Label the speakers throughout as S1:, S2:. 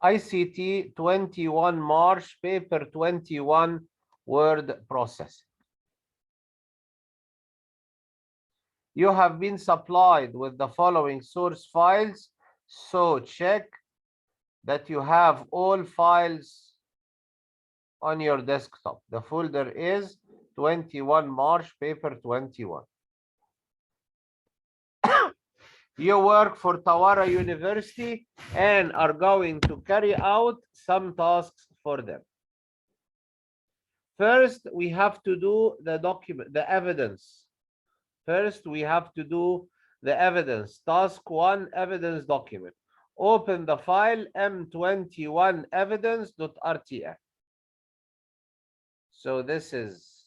S1: ICT 21 March paper 21 word processing. You have been supplied with the following source files, so check that you have all files on your desktop. The folder is 21 March paper 21. You work for Tawara University and are going to carry out some tasks for them. First, we have to do the document, the evidence. First, we have to do the evidence. Task 1, evidence document. Open the file m21 evidence.rtf. So this is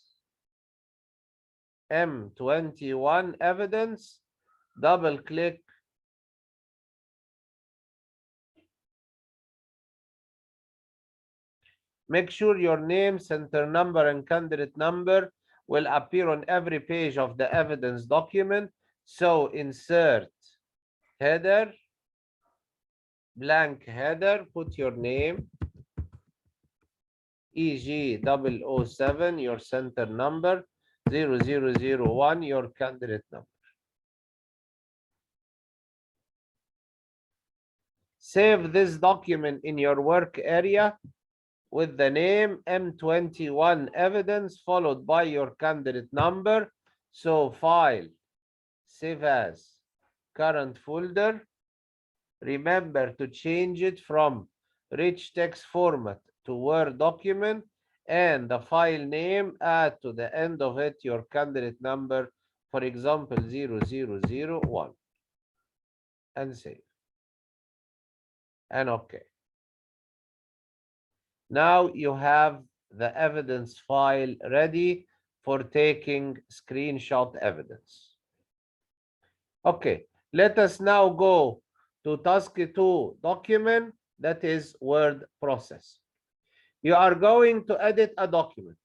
S1: m21 evidence. Double click. Make sure your name, center number, and candidate number will appear on every page of the evidence document. So insert header, blank header, put your name, EG 007, your center number, 0001, your candidate number. Save this document in your work area with the name M21 evidence followed by your candidate number. So file, save as, current folder. Remember to change it from rich text format to Word document, and the file name, add to the end of it your candidate number, for example 0001, and save. And OK. Now you have the evidence file ready for taking screenshot evidence. Okay, let us now go to task 2 document, that is word process. You are going to edit a document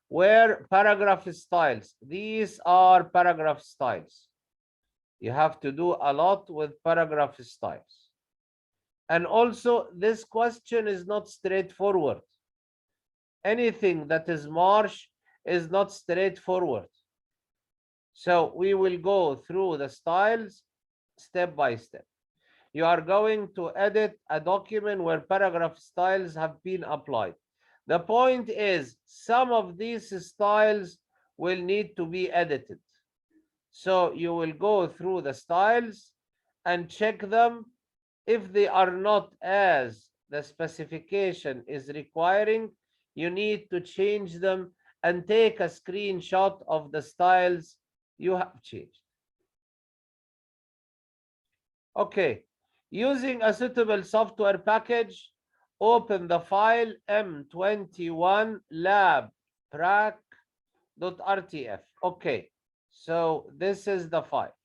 S1: where paragraph styles, these are paragraph styles. You have to do a lot with paragraph styles. And also, this question is not straightforward. Anything that is March is not straightforward. So we will go through the styles step by step. You are going to edit a document where paragraph styles have been applied. The point is, some of these styles will need to be edited. So you will go through the styles and check them. If they are not as the specification is requiring, you need to change them and take a screenshot of the styles you have changed. Okay, using a suitable software package, open the file m21 lab.prac.rtf. Okay, so this is the file.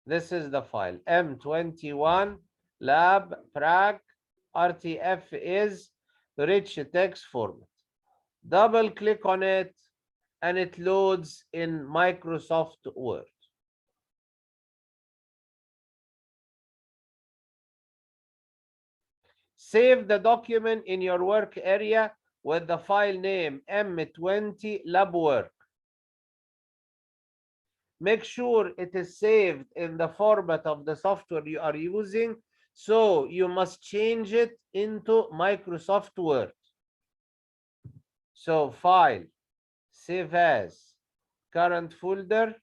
S1: This is the file m21 lab.prac.rtf is rich text format. Double click on it and it loads in Microsoft Word. Save the document in your work area with the file name m20 labwork. Make sure it is saved in the format of the software you are using, so you must change it into Microsoft Word. So file, save as, current folder,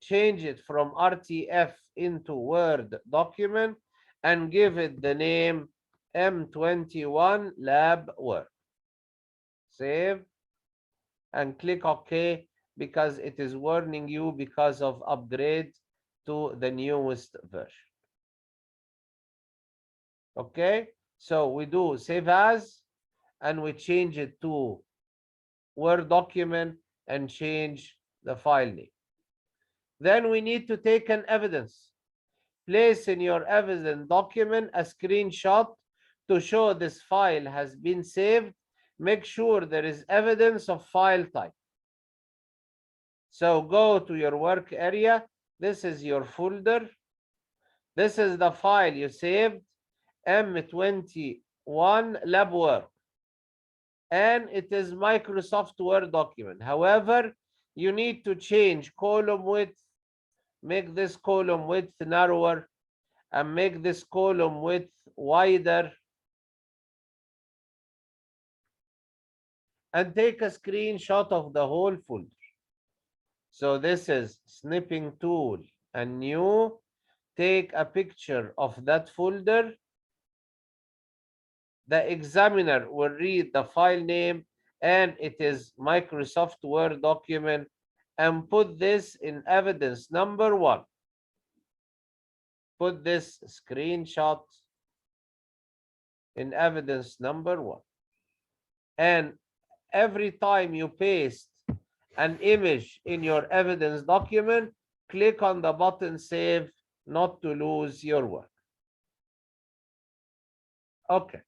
S1: change it from RTF into Word document and give it the name M21 Lab Work. Save and click OK, because it is warning you because of upgrade to the newest version. Okay, so we do save as and we change it to Word document and change the file name. Then we need to take an evidence. Place in your evidence document a screenshot to show this file has been saved. Make sure there is evidence of file type. So go to your work area. This is your folder. This is the file you saved. M21 lab work, and it is Microsoft Word document. However, you need to change column width, make this column width narrower, and make this column width wider, and take a screenshot of the whole folder. So this is snipping tool and new. Take a picture of that folder. The examiner will read the file name and it is Microsoft Word document, and put this in evidence number 1. Put this screenshot in evidence number 1. And every time you paste an image in your evidence document, click on the button save, not to lose your work. Okay.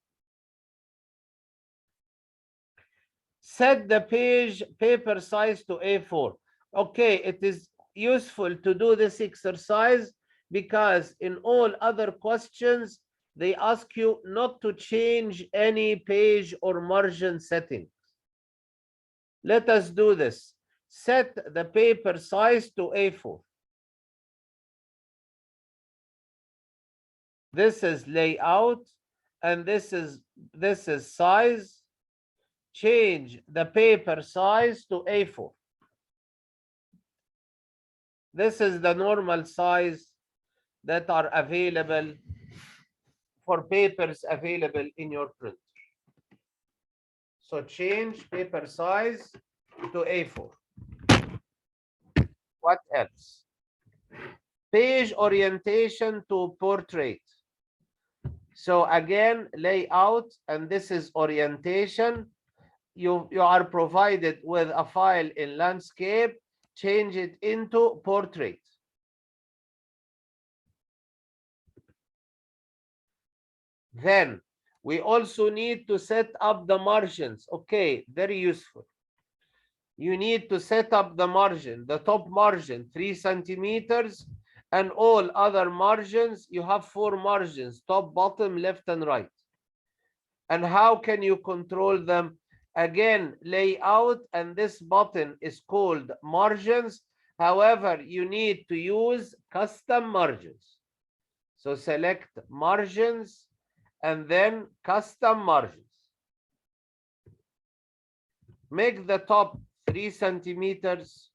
S1: Set the page paper size to A4. Okay, it is useful to do this exercise because in all other questions, they ask you not to change any page or margin settings. Let us do this. Set the paper size to A4. This is layout, and this is size. Change the paper size to A4. This is the normal size that are available for papers available in your printer. So change paper size to A4. What else? Page orientation to portrait. So again, layout, and this is orientation. You are provided with a file in landscape, change it into portrait. Then we also need to set up the margins. Okay, very useful. You need to set up the margin, the top margin 3 centimeters, and all other margins. You have 4 margins, top, bottom, left, and right. And how can you control them? Again, layout, and this button is called margins. However, you need to use custom margins. So select margins and then custom margins. Make the top 3 centimeters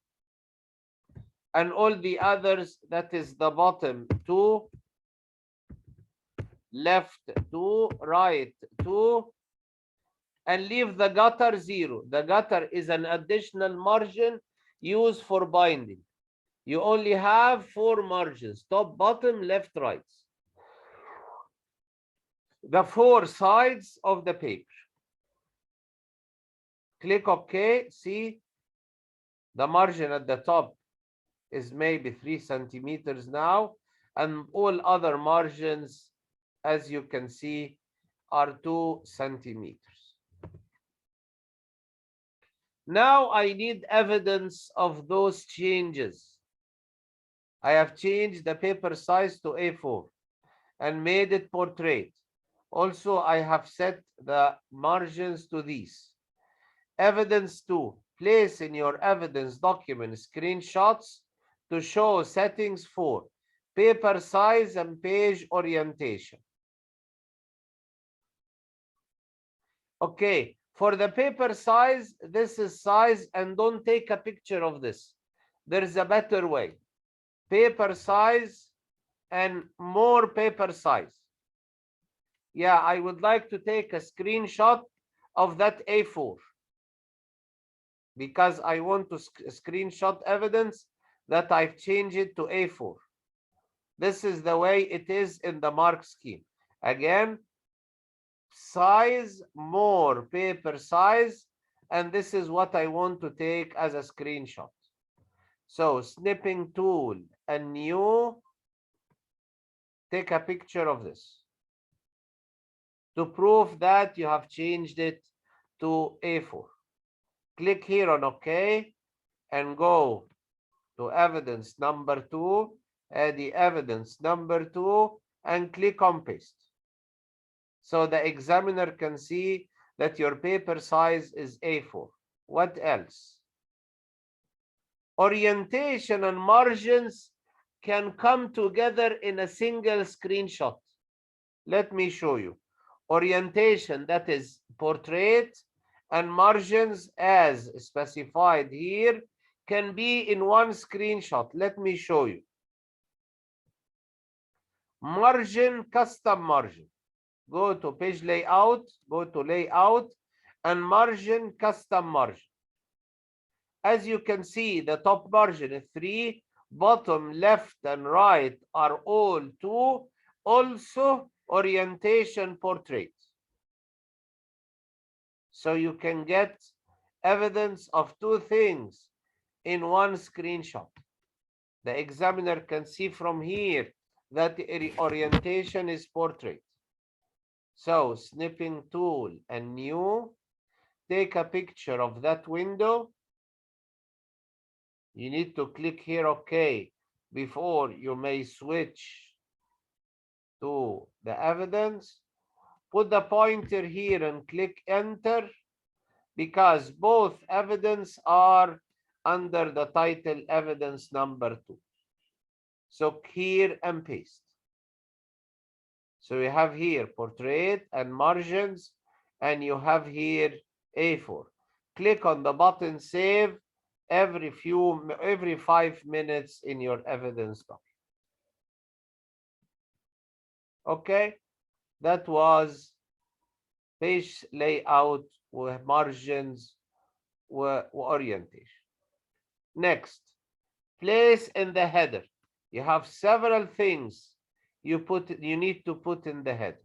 S1: and all the others, that is the bottom 2, left 2, right 2, and leave the gutter 0. The gutter is an additional margin used for binding. You only have 4 margins, top, bottom, left, right. The 4 sides of the paper. Click OK. See, the margin at the top is maybe 3 centimeters now, and all other margins, as you can see, are 2 centimeters. Now I need evidence of those changes. I have changed the paper size to A4 and made it portrait. Also, I have set the margins to these. Evidence 2. Place in your evidence document screenshots to show settings for paper size and page orientation. Okay, for the paper size, this is size, and don't take a picture of this. There is a better way. Paper size and more paper size. Yeah, I would like to take a screenshot of that A4 because I want to screenshot evidence that I've changed it to A4. This is the way it is in the mark scheme. Again, size, more paper size, and this is what I want to take as a screenshot. So snipping tool and new, take a picture of this to prove that you have changed it to A4. Click here on OK and go to evidence number 2, add the evidence number 2, and click on paste. So the examiner can see that your paper size is A4. What else? Orientation and margins can come together in a single screenshot. Let me show you. Orientation, that is portrait, and margins as specified here can be in one screenshot. Let me show you. Margin, custom margin. Go to page layout, go to layout, and margin, custom margin. As you can see, the top margin is 3, bottom, left, and right are all 2. Also, orientation portrait. So you can get evidence of 2 things in one screenshot. The examiner can see from here that the orientation is portrait. So snipping tool and new, take a picture of that window. You need to click here OK before you may switch to the evidence. Put the pointer here and click enter, because both evidence are under the title evidence number 2. So here and paste. So you have here portrait and margins, and you have here A4. Click on the button save every 5 minutes in your evidence document. Okay, that was page layout with margins with orientation. Next, place in the header. You have several things you need to put in the header.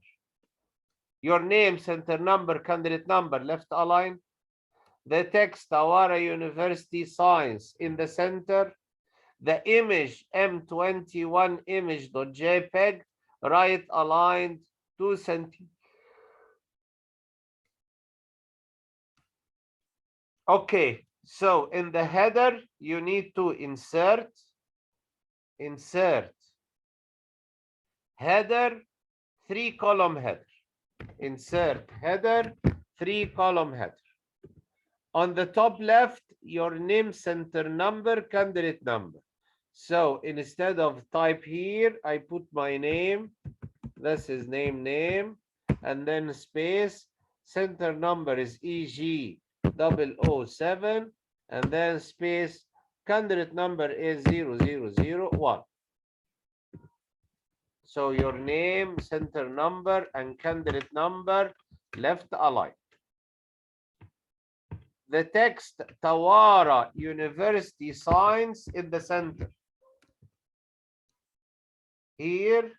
S1: Your name, center number, candidate number, left align. The text, Tawara University Science, in the center. The image, M21 image.jpg, right aligned 2 centimeters. Okay, so in the header, you need to insert header, 3-column header. Insert header, 3-column header. On the top left, your name, center number, candidate number. So instead of type here, I put my name. This is name, and then space. Center number is EG 007, and then space. Candidate number is 0001. So your name, center number, and candidate number left align. The text, Tawara University Science, in the center. Here,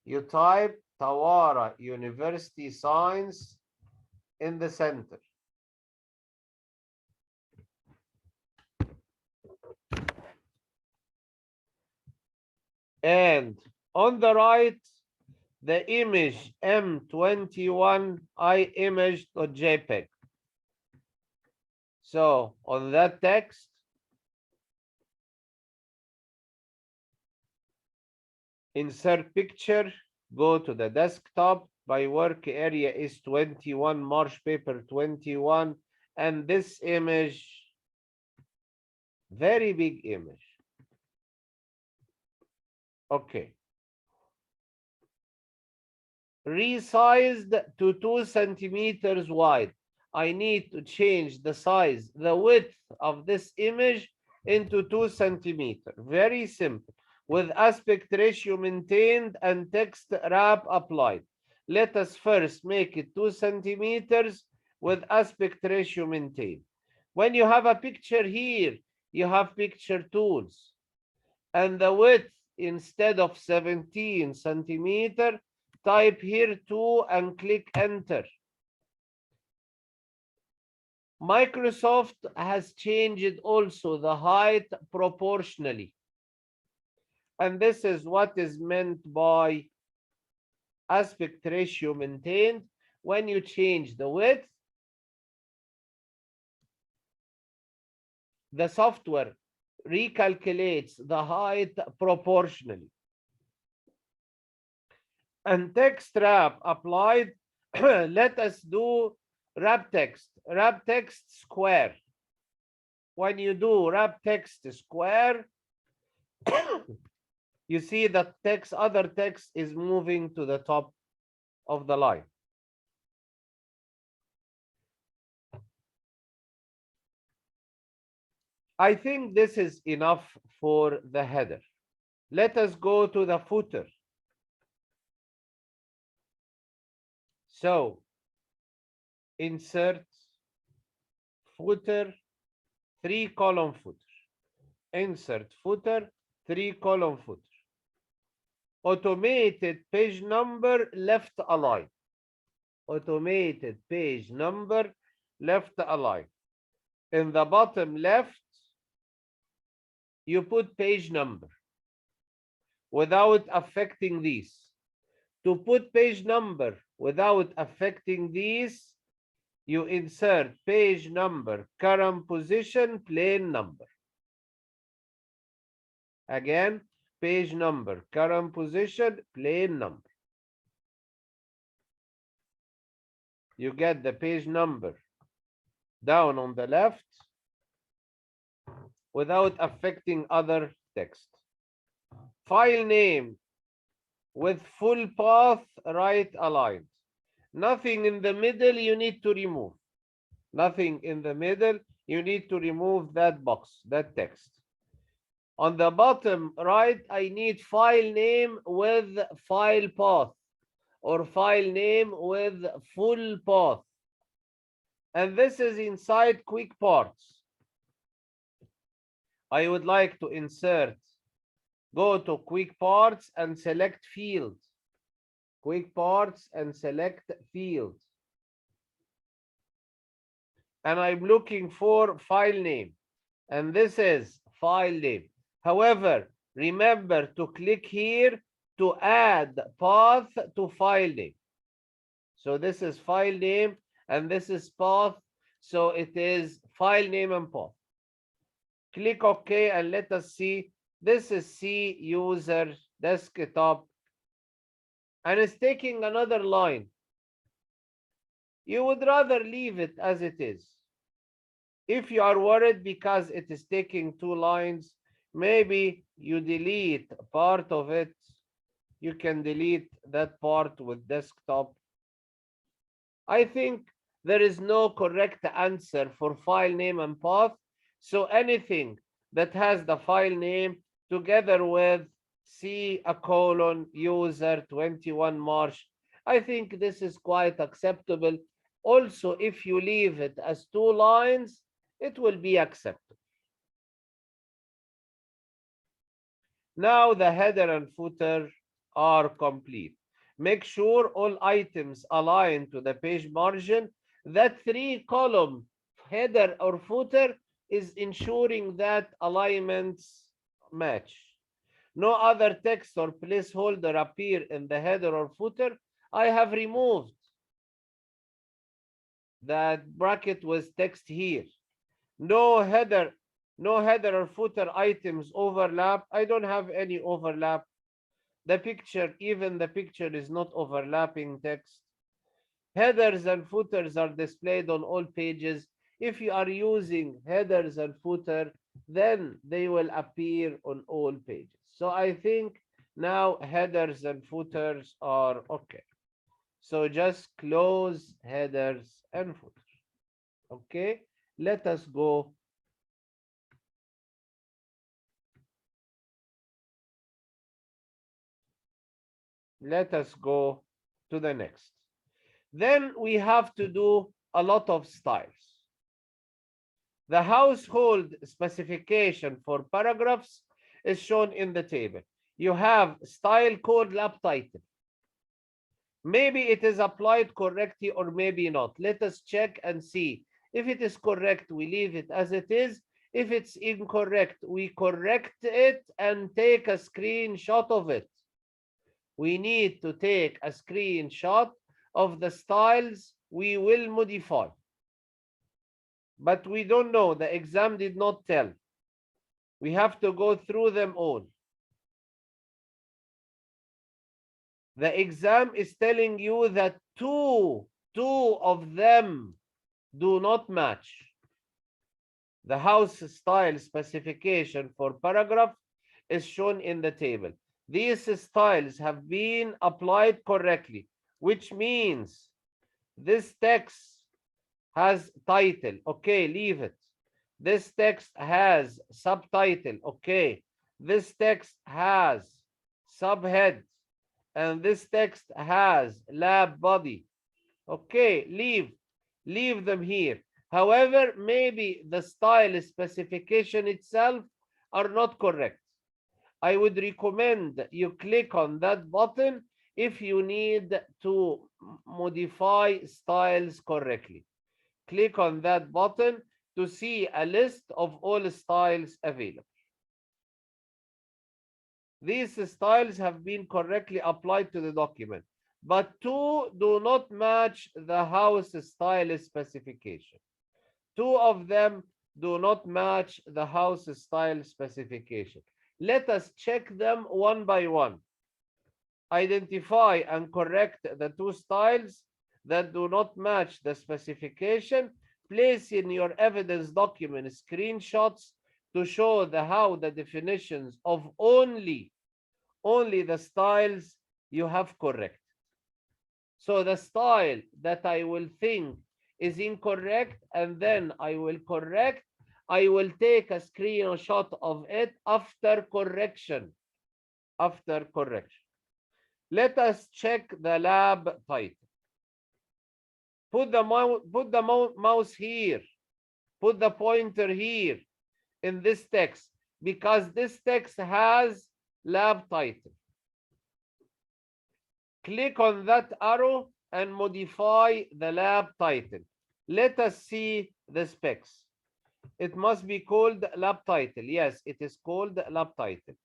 S1: you type Tawara University Science in the center. And on the right, the image M21 image.jpg. So on that text, insert picture, go to the desktop. My work area is 21, March paper 21, and this image, very big image. Okay. Resized to 2 centimeters wide. I need to change the size, the width of this image into 2 centimeters. Very simple. With aspect ratio maintained and text wrap applied. Let us first make it 2 centimeters with aspect ratio maintained. When you have a picture here, you have picture tools. And the width, instead of 17 centimeters, type here 2 and click enter. Microsoft has changed also the height proportionally. And this is what is meant by aspect ratio maintained. When you change the width, the software recalculates the height proportionally. and text wrap applied. Let us do wrap text. Wrap text square. When you do wrap text square, you see that other text is moving to the top of the line. I think this is enough for the header. Let us go to the footer. So insert footer, 3-column footer. Insert footer, 3-column footer. Automated page number left align. Automated page number left align. In the bottom left, you put page number without affecting these. To put page number without affecting these, you insert page number, current position, plain number. Again, page number, current position, plain number. You get the page number down on the left without affecting other text. File name with full path right aligned. Nothing in the middle you need to remove. Nothing in the middle, you need to remove that box, that text. On the bottom right, I need file name with file path or file name with full path. And this is inside quick parts. I would like to insert, go to quick parts and select field. Quick parts and select field. And I'm looking for file name. And this is file name. However, remember to click here to add path to file name. So this is file name and this is path. So it is file name and path. Click OK and let us see. This is C user desktop. And it's taking another line. You would rather leave it as it is. If you are worried because it is taking 2 lines, maybe you delete part of it. You can delete that part with desktop. I think there is no correct answer for file name and path. So anything that has the file name together with C:\user 21 March, I think this is quite acceptable. Also, if you leave it as 2 lines, it will be acceptable. Now the header and footer are complete. Make sure all items align to the page margin. That 3-column header or footer is ensuring that alignments match. No other text or placeholder appear in the header or footer. I have removed that bracket with text here. No header or footer items overlap. I don't have any overlap. The picture, even the picture is not overlapping text. Headers and footers are displayed on all pages. If you are using headers and footer, then they will appear on all pages. So I think now headers and footers are okay. So just close headers and footers. Okay, let us go. Let us go to the next. Then we have to do a lot of styles. The household specification for paragraphs is shown in the table. You have style code lab title. Maybe it is applied correctly or maybe not. Let us check and see. If it is correct, we leave it as it is. If it's incorrect, we correct it and take a screenshot of it. We need to take a screenshot of the styles we will modify. But we don't know. The exam did not tell. We have to go through them all. The exam is telling you that two of them do not match. The house style specification for paragraph is shown in the table. These styles have been applied correctly, which means this text has title. Okay, leave it. This text has subtitle. Okay. This text has subhead. And this text has lab body. Okay, leave them here. However, maybe the style specification itself are not correct. I would recommend you click on that button if you need to modify styles correctly. Click on that button to see a list of all styles available. These styles have been correctly applied to the document, but two do not match the house style specification. Two of them do not match the house style specification. Let us check them one by one. Identify and correct the two styles that do not match the specification. Place in your evidence document screenshots to show how the definitions of only the styles you have correct. So the style that I will think is incorrect and then I will correct, I will take a screenshot of it after correction. After correction. Let us check the lab title. Put the mouse here. Put the pointer here in this text because this text has lab title. Click on that arrow and modify the lab title. Let us see the specs. It must be called lab title. Yes, it is called lab title.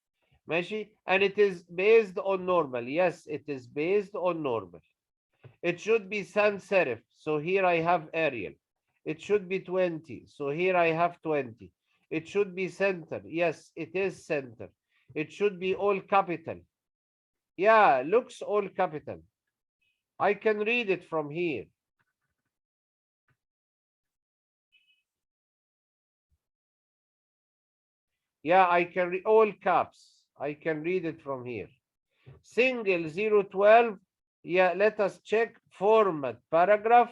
S1: ماشي. And it is based on normal. Yes, it is based on normal. It should be sans serif. So here I have Arial. It should be 20. So here I have 20. It should be center. Yes, it is center. It should be all capital. Yeah, looks all capital. I can read it from here. Yeah, I can read all caps. I can read it from here. Single 012. Yeah, let us check format paragraph.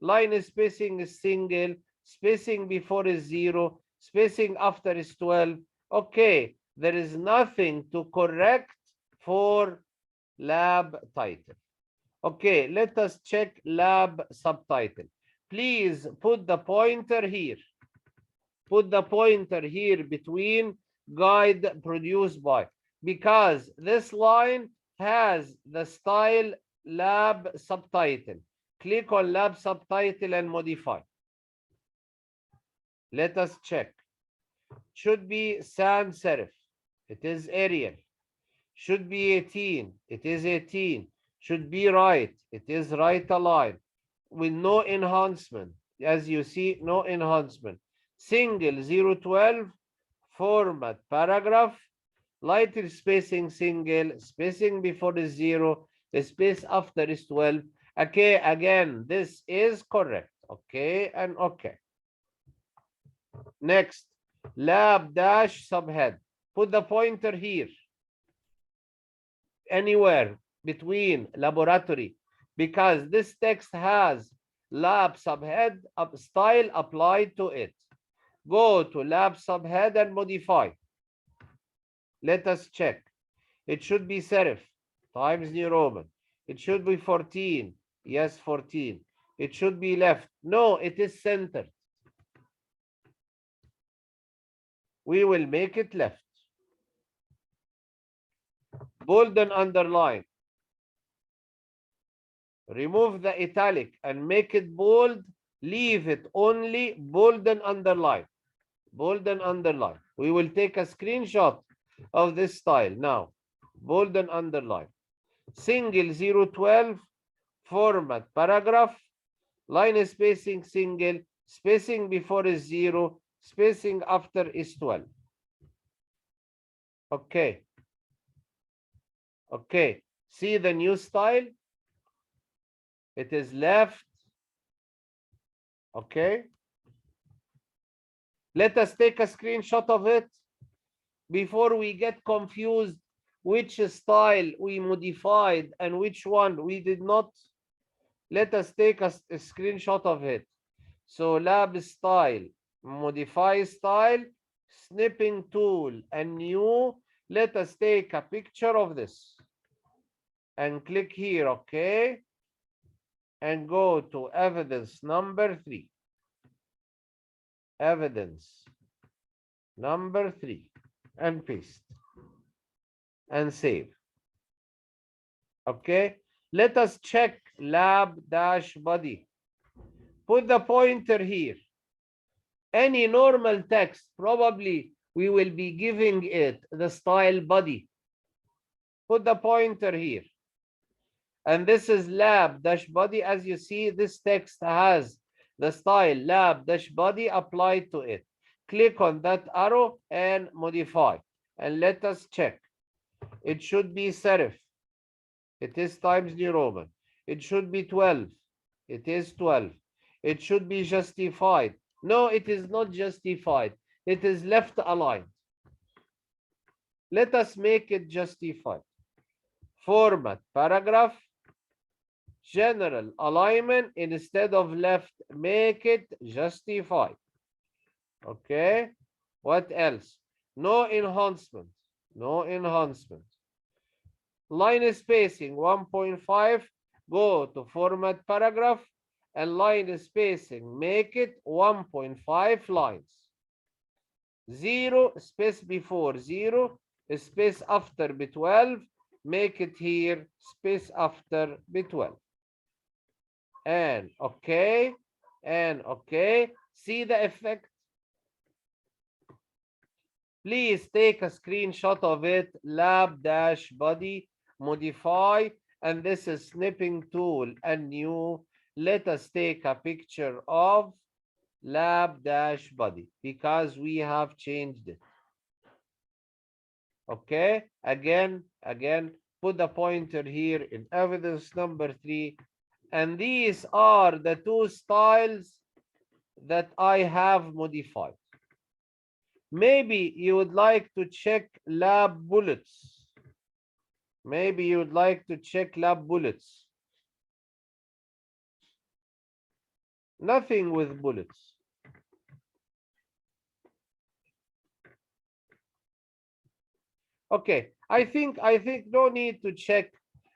S1: Line spacing is single. Spacing before is 0. Spacing after is 12. Okay, there is nothing to correct for lab title. Okay, let us check lab subtitle. Please put the pointer here. Put the pointer here between guide produced by, because this line has the style lab subtitle. Click on lab subtitle and modify. Let us check. Should be sans serif. It is Arial. Should be 18. It is 18. Should be right. It is right align. With no enhancement. As you see, no enhancement. Single 012. Format paragraph. Lighter spacing single. Spacing before is 0. The space after is 12. Okay, again, this is correct. Okay, and okay. Next, lab dash subhead. Put the pointer here. Anywhere between laboratory, because this text has lab subhead style applied to it. Go to lab subhead and modify. Let us check. It should be serif Times New Roman. It should be 14. Yes, 14. It should be left. No, it is centered. We will make it left. Bold and underline. Remove the italic and make it bold. Leave it only bold and underline. Bold and underline. We will take a screenshot of this style now. Bold and underline. Single 012. Format paragraph. Line spacing single. Spacing before is 0. Spacing after is 12. Okay. Okay. See the new style? It is left. Okay. Let us take a screenshot of it before we get confused which style we modified and which one we did not. Let us take a screenshot of it. So lab style, modify style, snipping tool, and new. Let us take a picture of this and click here, okay? And go to evidence number 3. Evidence number 3 and paste and save. Okay, let us check lab dash body. Put the pointer here. Any normal text, probably we will be giving it the style body. Put the pointer here. And this is lab dash body. As you see, this text has the style lab dash body applied to it. Click on that arrow and modify. And let us check. It should be serif. It is Times New Roman. It should be 12. It is 12. It should be justified. No, it is not justified. It is left aligned. Let us make it justified. Format, paragraph, general alignment instead of left, make it justified. Okay. What else? No enhancement. No enhancement. Line spacing 1.5. Go to format paragraph and line spacing. Make it 1.5 lines. 0 space before 0 space after B12. Make it here space after B12. And okay. And okay. See the effect? Please take a screenshot of it. Lab dash body, modify, and this is snipping tool and new. Let us take a picture of lab dash body because we have changed it. Okay, again, put the pointer here in evidence number 3. And these are the 2 styles that I have modified. Maybe you would like to check lab bullets. Maybe you would like to check lab bullets. Nothing with bullets. Okay, I think no need to check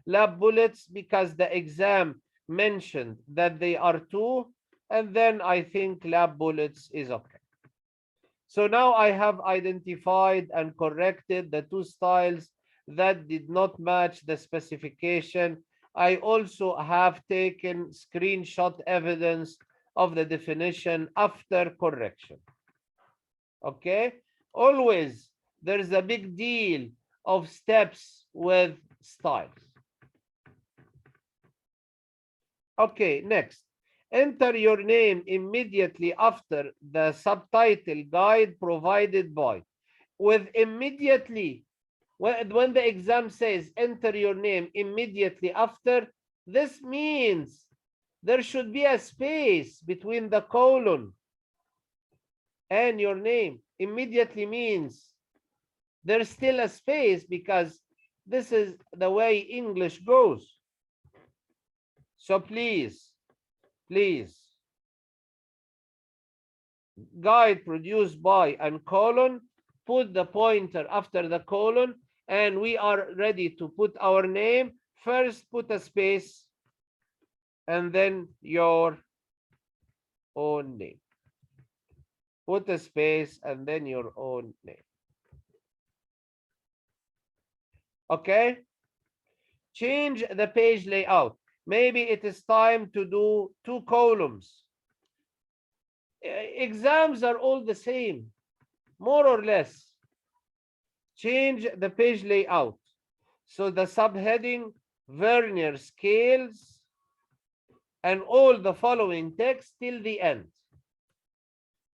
S1: lab bullets because the exam mentioned that they are 2, and then I think lab bullets is okay. So now I have identified and corrected the 2 styles that did not match the specification. I also have taken screenshot evidence of the definition after correction. Okay, always there's a big deal of steps with styles. Okay, next. Enter your name immediately after the subtitle guide provided by. With immediately, when the exam says enter your name immediately after, this means there should be a space between the colon and your name. Immediately means there's still a space because this is the way English goes. So please, guide produced by and colon, put the pointer after the colon, and we are ready to put our name. First, put a space, and then your own name. Put a space, and then your own name. Okay? Change the page layout. Maybe it is time to do 2 columns. Exams are all the same, more or less. Change the page layout. So the subheading, vernier scales, and all the following text till the end.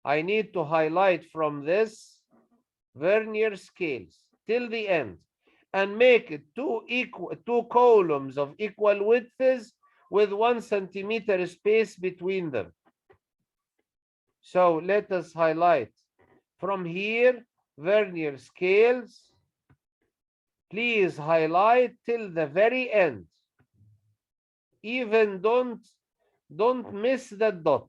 S1: I need to highlight from this vernier scales till the end. and make it two columns of equal widths with 1 centimeter space between them. So let us highlight from here, vernier scales. Please highlight till the very end. Even don't miss that dot.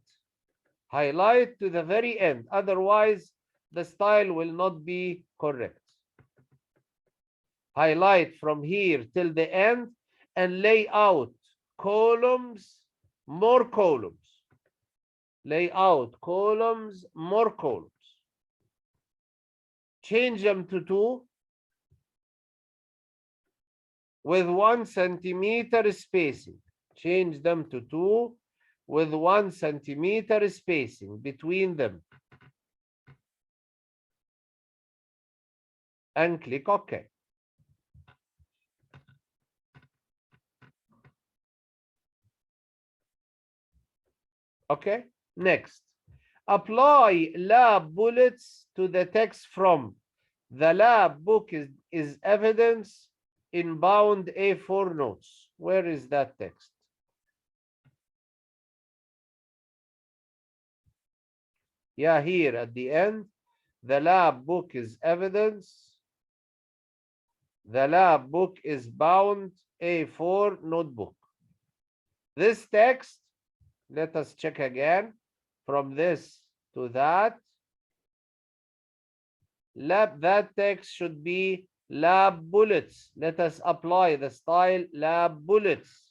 S1: Highlight to the very end. Otherwise, the style will not be correct. Highlight from here till the end and lay out columns, more columns. Lay out columns, more columns. Change them to 2 with 1 centimeter spacing. Change them to 2 with 1 centimeter spacing between them. And click OK. Okay, next. Apply lab bullets to the text from the lab book is evidence in bound A4 notes. Where is that text? Yeah, here at the end, the lab book is evidence. The lab book is bound A4 notebook. This text, let us check again from this to that. That text should be lab bullets. Let us apply the style lab bullets.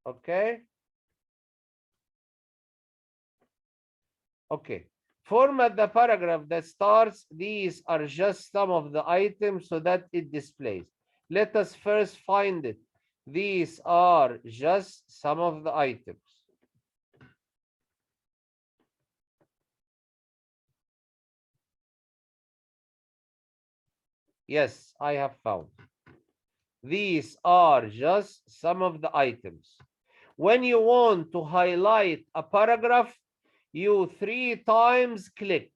S1: Okay. Okay. Format the paragraph that starts. These are just some of the items so that it displays. Let us first find it. These are just some of the items. Yes, I have found. These are just some of the items. When you want to highlight a paragraph, you 3 times click.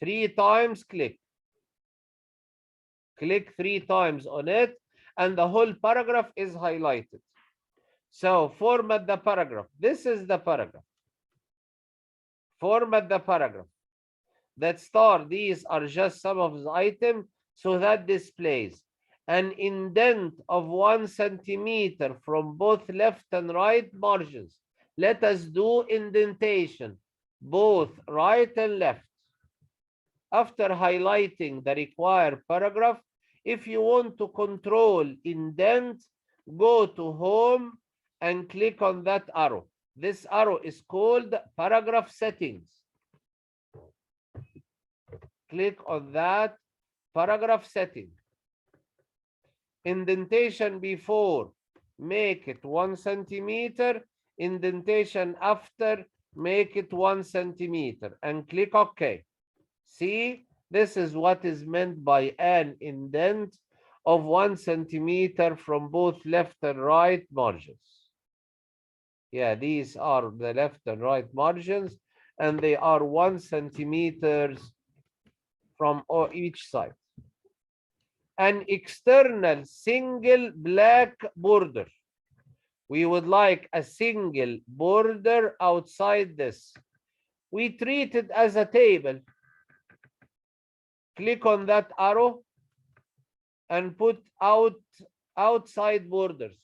S1: 3 times click. Click 3 times on it, and the whole paragraph is highlighted. So format the paragraph. This is the paragraph. Format the paragraph. That star, these are just some of the items, so that displays an indent of 1 centimeter from both left and right margins. Let us do indentation, both right and left. After highlighting the required paragraph, if you want to control indent, go to Home and click on that arrow. This arrow is called paragraph settings. Click on that paragraph setting. Indentation before, make it 1 centimeter. Indentation after, make it 1 centimeter, and click OK. See, this is what is meant by an indent of 1 centimeter from both left and right margins. Yeah, these are the left and right margins, and they are 1 centimeter from each side. An external single black border. We would like a single border outside this. We treat it as a table. Click on that arrow and put outside borders.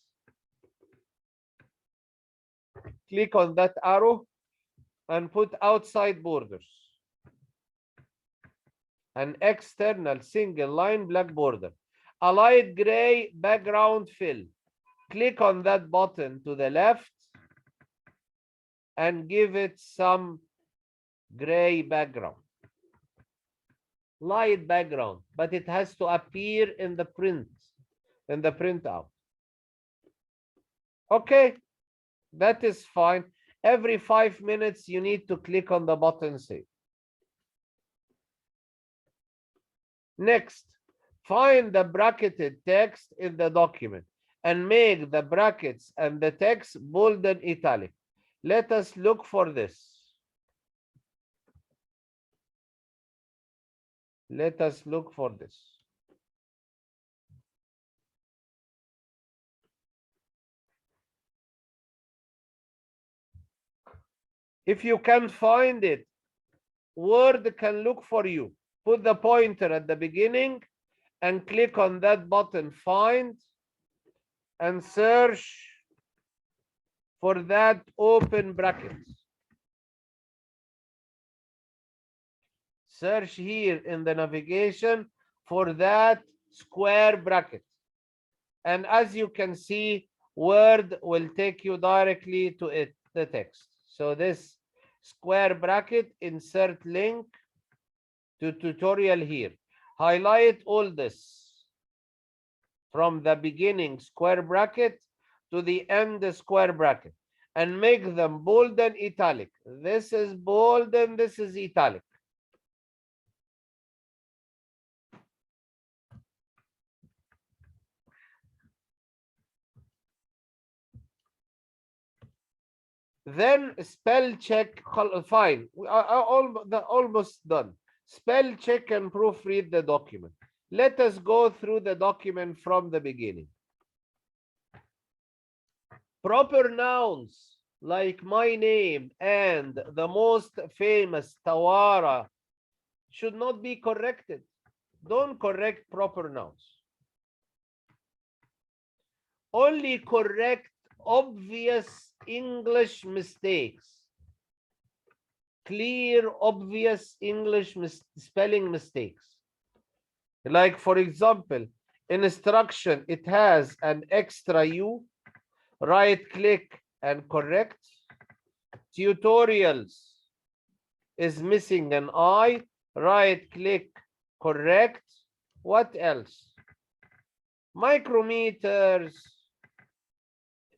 S1: Click on that arrow and put outside borders. An external single line black border. A light gray background fill. Click on that button to the left and give it some gray background. Light background, but it has to appear in the printout. Okay, that is fine. Every 5 minutes, you need to click on the button save. Next, find the bracketed text in the document and make the brackets and the text bold and italic. Let us look for this. Let us look for this. If you can't find it, Word can look for you. Put the pointer at the beginning and click on that button, find, and search for that open bracket. Search here in the navigation for that square bracket. And as you can see, Word will take you directly to it, the text. So this square bracket, insert link to tutorial here. Highlight all this from the beginning square bracket to the end square bracket and make them bold and italic. This is bold and this is italic. Then spell check, fine, we are almost done. Spell check and proofread the document. Let us go through the document from the beginning. Proper nouns like my name and the most famous Tawara should not be corrected. Don't correct proper nouns. Only correct obvious English mistakes. Clear, obvious English spelling mistakes. Like, for example, instruction, it has an extra U. Right click and correct. Tutorials is missing an I. Right click, correct. What else? Micrometers.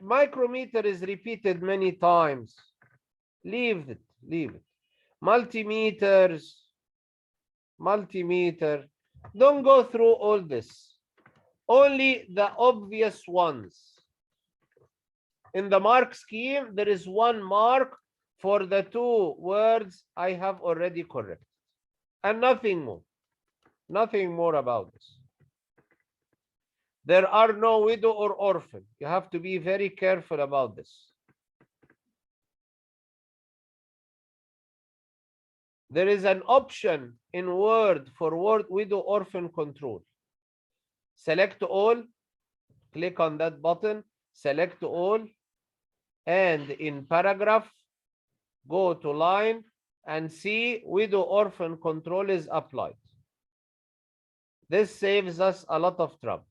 S1: Micrometer is repeated many times. Leave it, leave it. Multimeters. Multimeter. Don't go through all this. Only the obvious ones. In the mark scheme, there is one mark for the two words I have already corrected. And nothing more. Nothing more about this. There are no widow or orphan. You have to be very careful about this. There is an option in Word for word widow orphan control. Select all, click on that button, select all, and in paragraph, go to line and see widow orphan control is applied. This saves us a lot of trouble.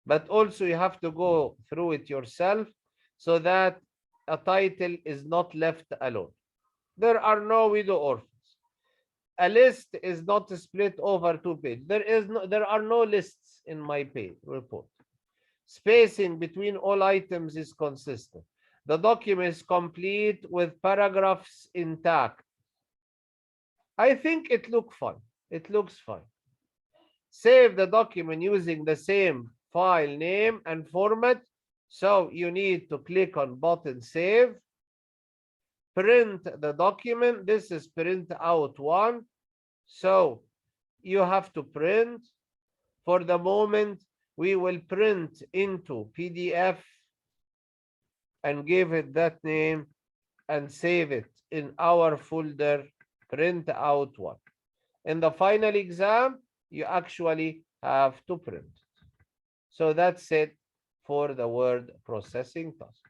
S1: But also you have to go through it yourself so that a title is not left alone. There are no widow orphans. A list is not split over two pages. There are no lists in my page report. Spacing between all items is consistent. The document is complete with paragraphs intact. I think it looks fine. It looks fine. Save the document using the same file name and format. So you need to click on button save. Print the document. This is print out one. So you have to print. For the moment, we will print into PDF and give it that name and save it in our folder print out one. In the final exam, you actually have to print. So that's it for the word processing task.